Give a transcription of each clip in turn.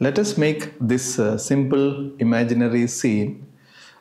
Let us make this simple imaginary scene.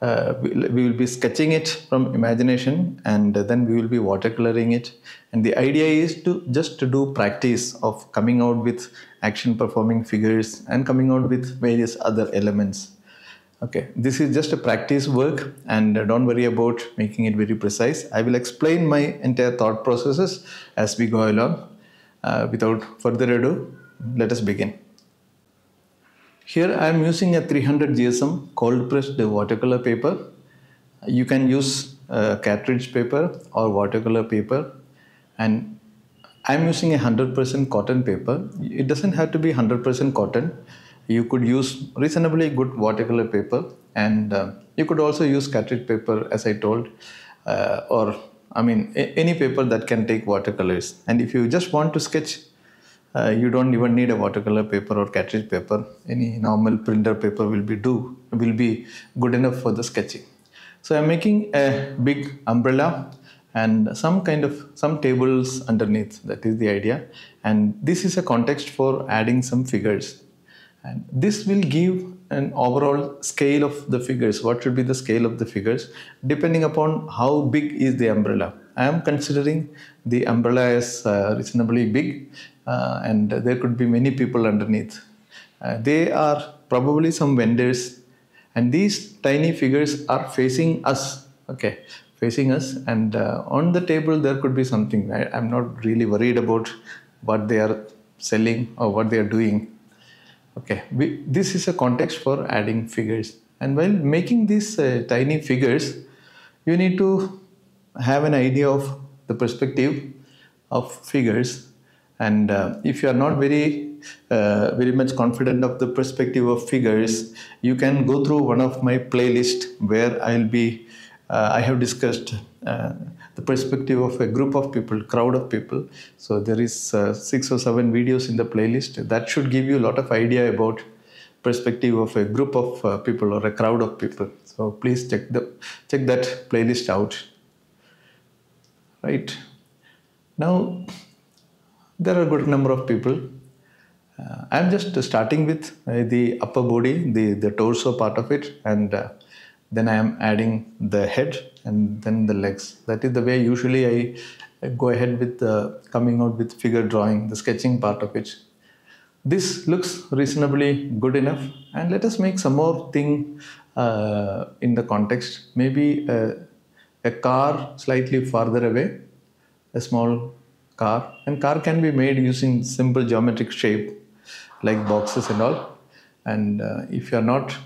We will be sketching it from imagination, and then we will be watercoloring it. And the idea is to just to do practice of coming out with action performing figures and coming out with various other elements. Okay, this is just a practice work, and don't worry about making it very precise. I will explain my entire thought processes as we go along. Without further ado, let us begin. Here I am using a 300 GSM cold pressed watercolor paper. You can use cartridge paper or watercolor paper, and I am using a 100% cotton paper. It doesn't have to be 100% cotton. You could use reasonably good watercolor paper, and you could also use cartridge paper, as I told, or any paper that can take watercolors. And if you just want to sketch, you don't even need a watercolor paper or cartridge paper. Any normal printer paper will be good enough for the sketching. So I'm making a big umbrella and some tables underneath. That is the idea. And this is a context for adding some figures. And this will give an overall scale of the figures. What should be the scale of the figures depending upon how big is the umbrella. I am considering the umbrella as reasonably big, and there could be many people underneath. They are probably some vendors, and these tiny figures are facing us. Okay, facing us, and on the table there could be something. I'm not really worried about what they are selling or what they are doing. Okay, this is a context for adding figures, and while making these tiny figures, you need to have an idea of the perspective of figures. And if you are not very much confident of the perspective of figures, you can go through one of my playlists where I have discussed the perspective of a group of people, crowd of people. So there is 6 or 7 videos in the playlist that should give you a lot of idea about perspective of a group of people or a crowd of people. So please check that playlist out. Right now, there are a good number of people. I'm just starting with the upper body, the torso part of it, and then I am adding the head and then the legs. That is the way usually I go ahead with coming out with figure drawing, the sketching part of it. This looks reasonably good enough, and let us make some more thing in the context. Maybe a car slightly farther away, a small car, and car can be made using simple geometric shape like boxes and all. And if you are not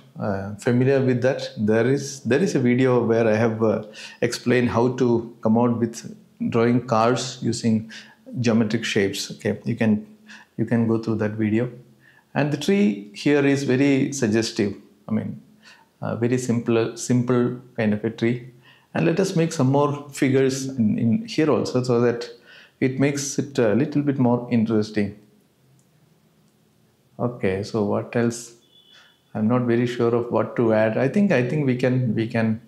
familiar with that, there is a video where I have explained how to come out with drawing cars using geometric shapes. Okay, you can go through that video. And the tree here is very suggestive. Very simple kind of a tree. And let us make some more figures in here also, so that it makes it a little bit more interesting. Okay, so what else? I'm not very sure of what to add. I think we can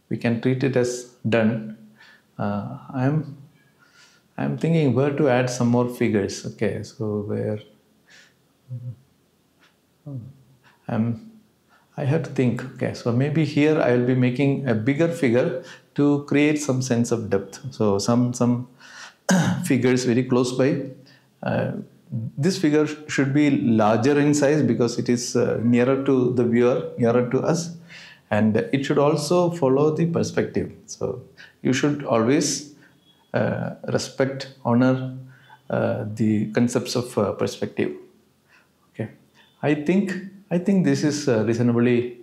treat it as done. I'm thinking where to add some more figures. Okay, so where I have to think. Okay, so maybe here I will be making a bigger figure to create some sense of depth. So some figures very close by. This figure should be larger in size because it is nearer to the viewer, nearer to us, and it should also follow the perspective. So you should always respect, honor the concepts of perspective. Okay, I think this is reasonably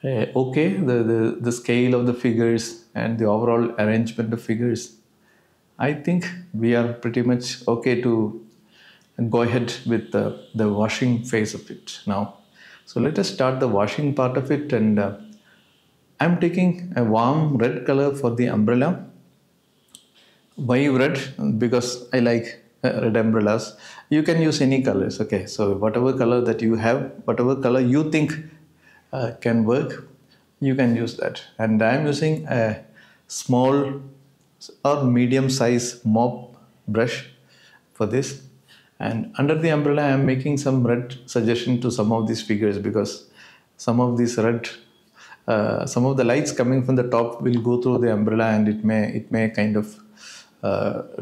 okay. The scale of the figures and the overall arrangement of figures. I think we are pretty much okay to go ahead with the washing phase of it now. So let us start the washing part of it, and I'm taking a warm red color for the umbrella. Why red? Because I like red umbrellas. You can use any colors. Okay, so whatever color that you have, whatever color you think can work, you can use that. And I'm using a small or medium size mop brush for this. And under the umbrella, I am making some red suggestion to some of these figures, because some of these red, some of the lights coming from the top will go through the umbrella, and it may kind of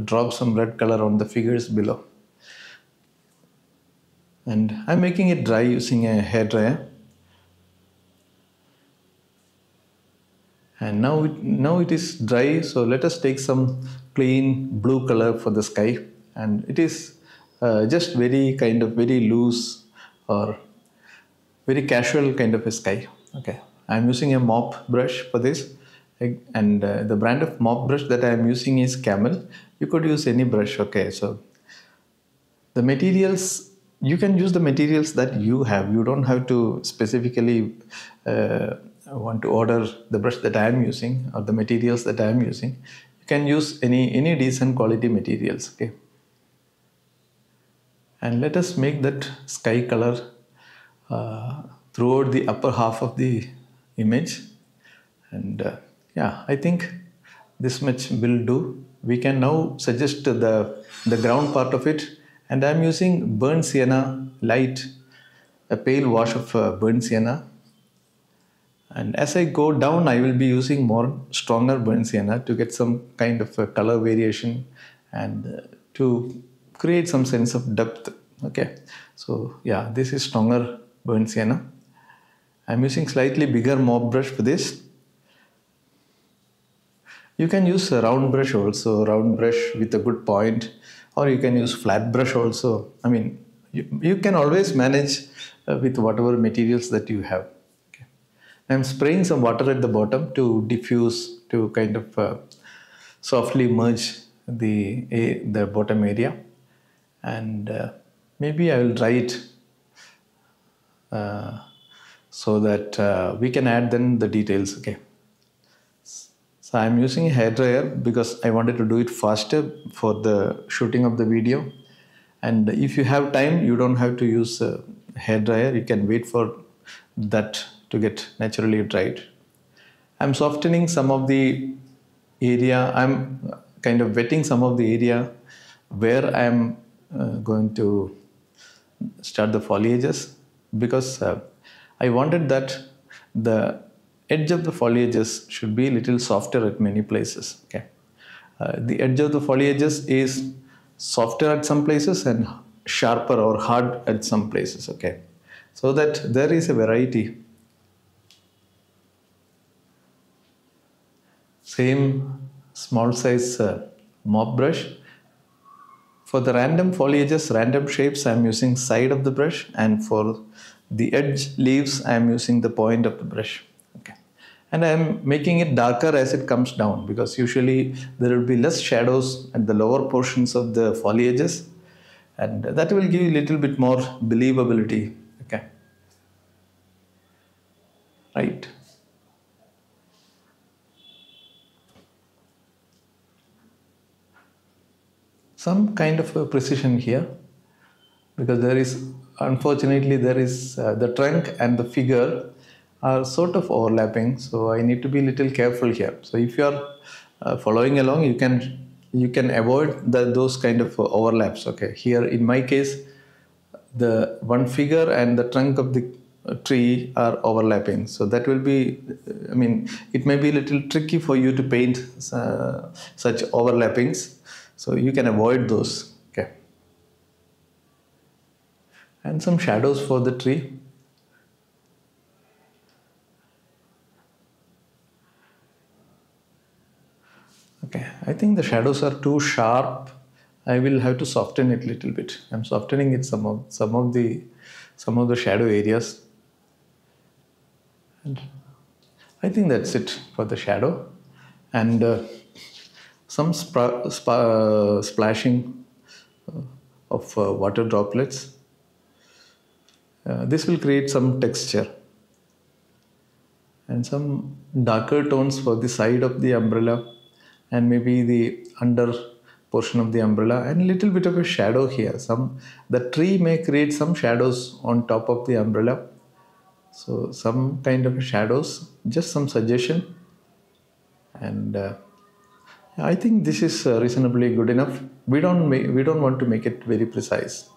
drop some red color on the figures below. And I'm making it dry using a hair dryer. And now it is dry, so let us take some clean blue color for the sky. And it is just very kind of very loose or very casual kind of a sky. Okay, I'm using a mop brush for this, and the brand of mop brush that I am using is Camel. You could use any brush. Okay, so the materials, you can use the materials that you have. You don't have to specifically want to order the brush that I am using or the materials that I am using. You can use any decent quality materials. Okay, and let us make that sky color throughout the upper half of the image. And yeah, I think this much will do. We can now suggest the ground part of it, and I'm using burnt sienna light, a pale wash of burnt sienna. And as I go down, I will be using more stronger burnt sienna to get some kind of a color variation and to create some sense of depth. Okay, so yeah, this is stronger burnt sienna. I'm using slightly bigger mop brush for this. You can use a round brush also, round brush with a good point, or you can use flat brush also. I mean, you can always manage with whatever materials that you have. Okay. I'm spraying some water at the bottom to diffuse, to kind of softly merge the bottom area, and maybe I will dry it so that we can add then the details. Okay. So I'm using a hairdryer because I wanted to do it faster for the shooting of the video. And if you have time, you don't have to use a hairdryer. You can wait for that to get naturally dried. I'm softening some of the area. I'm kind of wetting some of the area where I'm going to start the foliages, because I wanted that the edge of the foliages should be a little softer at many places. Okay, the edge of the foliages is softer at some places and sharper or hard at some places. Okay, so that there is a variety. Same small size mop brush. For the random foliages, random shapes, I am using side of the brush, and for the edge leaves, I am using the point of the brush. Okay. And I am making it darker as it comes down, because usually there will be less shadows at the lower portions of the foliages, and that will give a little bit more believability. Okay. Right. Some kind of a precision here, because there is, unfortunately, there is the trunk and the figure are sort of overlapping, so I need to be a little careful here. So if you are following along, you can avoid those kind of overlaps. Okay, here in my case, the one figure and the trunk of the tree are overlapping, so that will be, I mean, it may be a little tricky for you to paint such overlappings, so you can avoid those. Okay, and some shadows for the tree. Okay, I think the shadows are too sharp. I will have to soften it a little bit. I'm softening it some of the shadow areas. And I think that's it for the shadow, and some splashing of water droplets. This will create some texture, and some darker tones for the side of the umbrella, and maybe the under portion of the umbrella, and a little bit of a shadow here. The tree may create some shadows on top of the umbrella, so some kind of shadows, just some suggestion. And I think this is reasonably good enough. We don't want to make it very precise.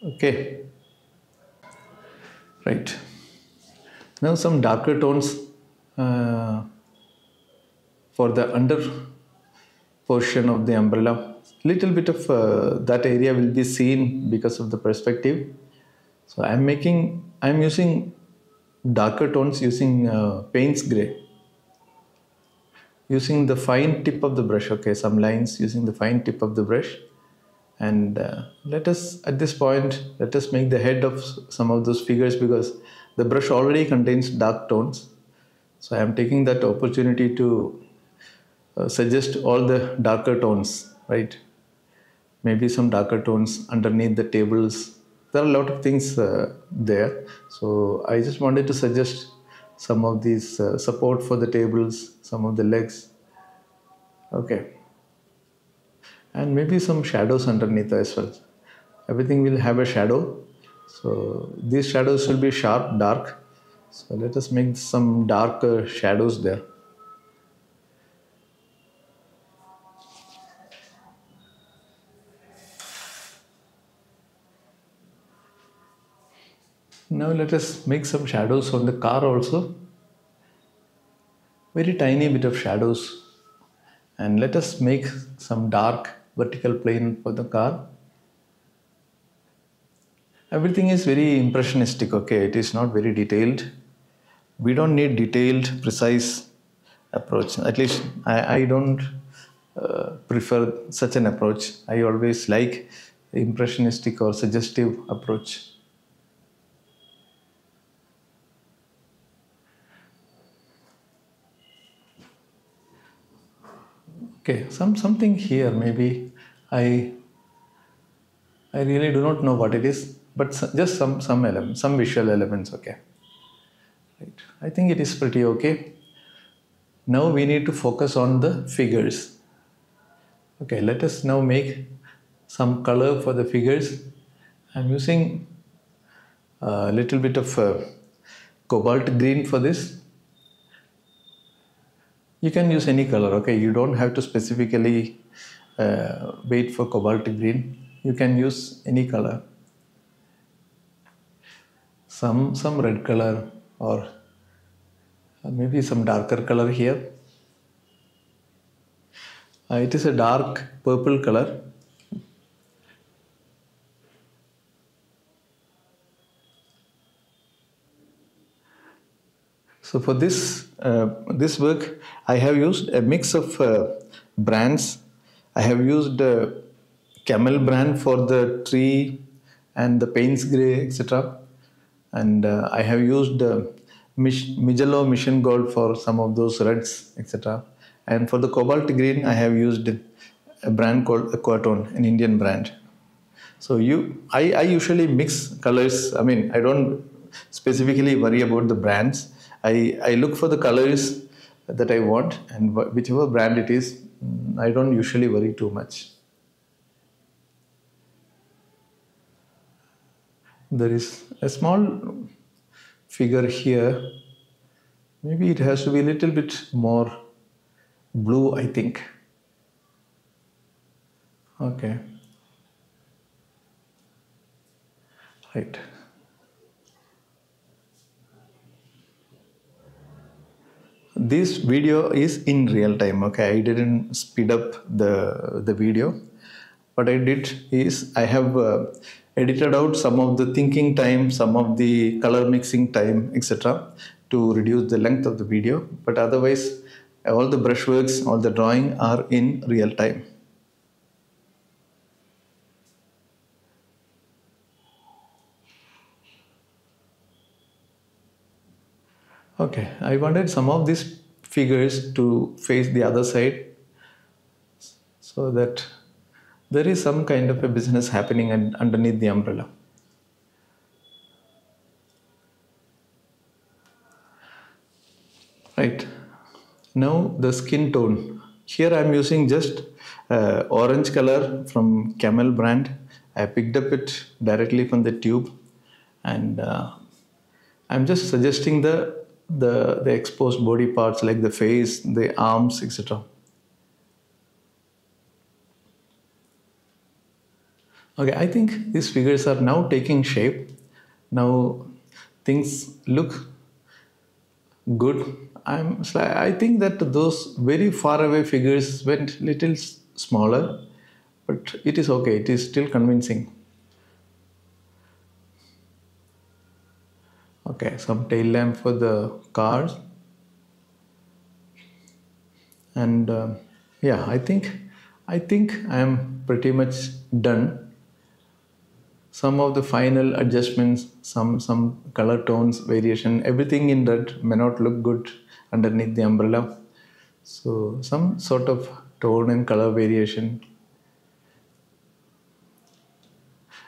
Okay, right. Now some darker tones uh, for the under portion of the umbrella. Little bit of that area will be seen because of the perspective. So I'm using darker tones using Payne's gray. Using the fine tip of the brush, okay, some lines using the fine tip of the brush. And let us, at this point, let us make the head of some of those figures because the brush already contains dark tones. So I am taking that opportunity to suggest all the darker tones, right? Maybe some darker tones underneath the tables. There are a lot of things there. So I just wanted to suggest some of these support for the tables, some of the legs. Okay. And maybe some shadows underneath as well. Everything will have a shadow. So these shadows will be sharp, dark. So let us make some dark shadows there. Now let us make some shadows on the car also. Very tiny bit of shadows. And let us make some dark vertical plane for the car. Everything is very impressionistic, okay? It is not very detailed. We don't need detailed, precise approach. At least I don't prefer such an approach. I always like impressionistic or suggestive approach. Okay, something here maybe I really do not know what it is, but just some elements, some visual elements. Okay, right. I think it is pretty okay. Now we need to focus on the figures. Okay, let us now make some color for the figures. I'm using a little bit of cobalt green for this. You can use any color, okay? You don't have to specifically wait for cobalt green. You can use any color. Some red color or maybe some darker color here. It is a dark purple color. So for this work, I have used a mix of brands. I have used Camel brand for the tree and the Payne's Grey, etc. And I have used Mijello Mission Gold for some of those reds, etc. And for the cobalt green, I have used a brand called Aquatone, an Indian brand. So I usually mix colors. I mean, I don't specifically worry about the brands. I look for the colors that I want, and whichever brand it is, I don't usually worry too much. There is a small figure here. Maybe it has to be a little bit more blue, I think. Okay. Right. This video is in real time, okay? I didn't speed up the video. What I did is I have edited out some of the thinking time, some of the color mixing time, etc. to reduce the length of the video. But otherwise, all the brushworks, all the drawing are in real time. Okay, I wanted some of these figures to face the other side so that there is some kind of a business happening underneath the umbrella. Right. Now the skin tone. Here I am using just orange color from Camel brand. I picked up it directly from the tube, and I'm just suggesting the exposed body parts like the face, the arms, etc. Okay, I think these figures are now taking shape. Now things look good. I think that those very far away figures went little smaller, but it is okay. It is still convincing. Okay, some tail lamp for the cars, and yeah, I think I am pretty much done. Some of the final adjustments, some color tones variation, everything in that may not look good underneath the umbrella. So some sort of tone and color variation.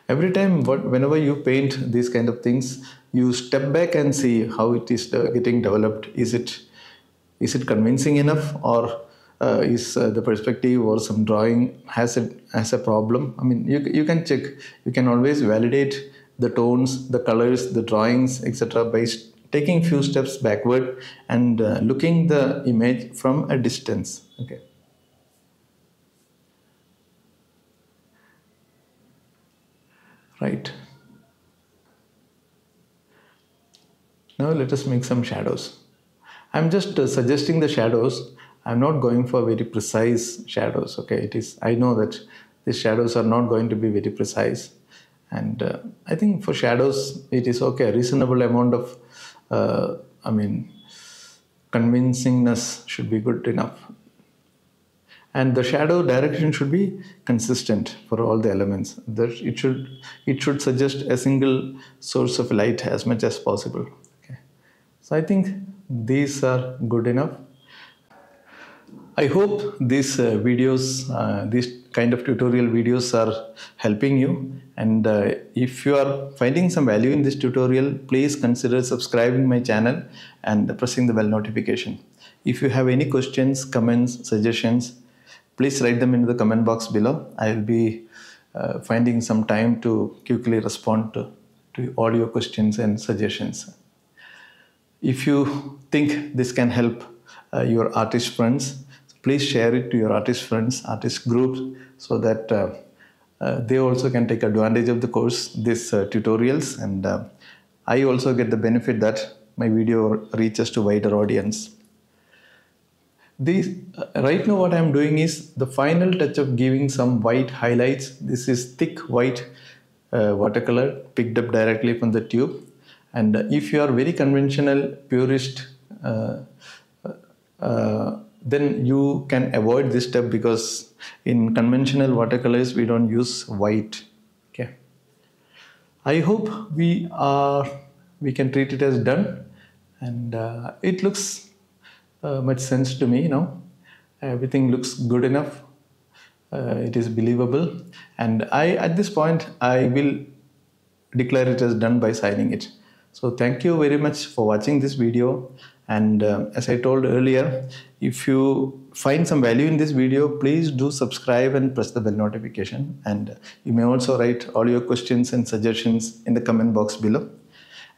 Every time, whenever you paint these kind of things, you step back and see how it is getting developed. Is it convincing enough, or is the perspective or some drawing has a problem? I mean, you can check. You can always validate the tones, the colors, the drawings, etc. by taking few steps backward and looking the image from a distance. Okay. Right. Now let us make some shadows. I'm just suggesting the shadows. I'm not going for very precise shadows. Okay, it is. I know that these shadows are not going to be very precise, and I think for shadows it is okay. A reasonable amount of, I mean, convincingness should be good enough, and the shadow direction should be consistent for all the elements. That it should suggest a single source of light as much as possible. Okay, so I think these are good enough. I hope these kind of tutorial videos are helping you. And if you are finding some value in this tutorial, please consider subscribing my channel and pressing the bell notification. If you have any questions, comments, suggestions, please write them in the comment box below. I will be finding some time to quickly respond to all your questions and suggestions. If you think this can help your artist friends, please share it to your artist friends, artist groups, so that they also can take advantage of the course, these tutorials, and I also get the benefit that my video reaches to wider audience. Right now what I am doing is the final touch of giving some white highlights. This is thick white watercolor picked up directly from the tube. And if you are very conventional purist, then you can avoid this step, because in conventional watercolors we don't use white. Okay. I hope we can treat it as done, and it looks much sense to me now. Everything looks good enough. It is believable, and at this point I will declare it as done by signing it. So thank you very much for watching this video, and as I told earlier, if you find some value in this video, please do subscribe and press the bell notification, and you may also write all your questions and suggestions in the comment box below,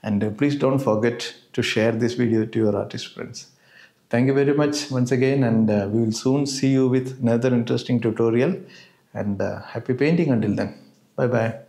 and please don't forget to share this video to your artist friends. Thank you very much once again, and we will soon see you with another interesting tutorial, and happy painting until then. Bye bye.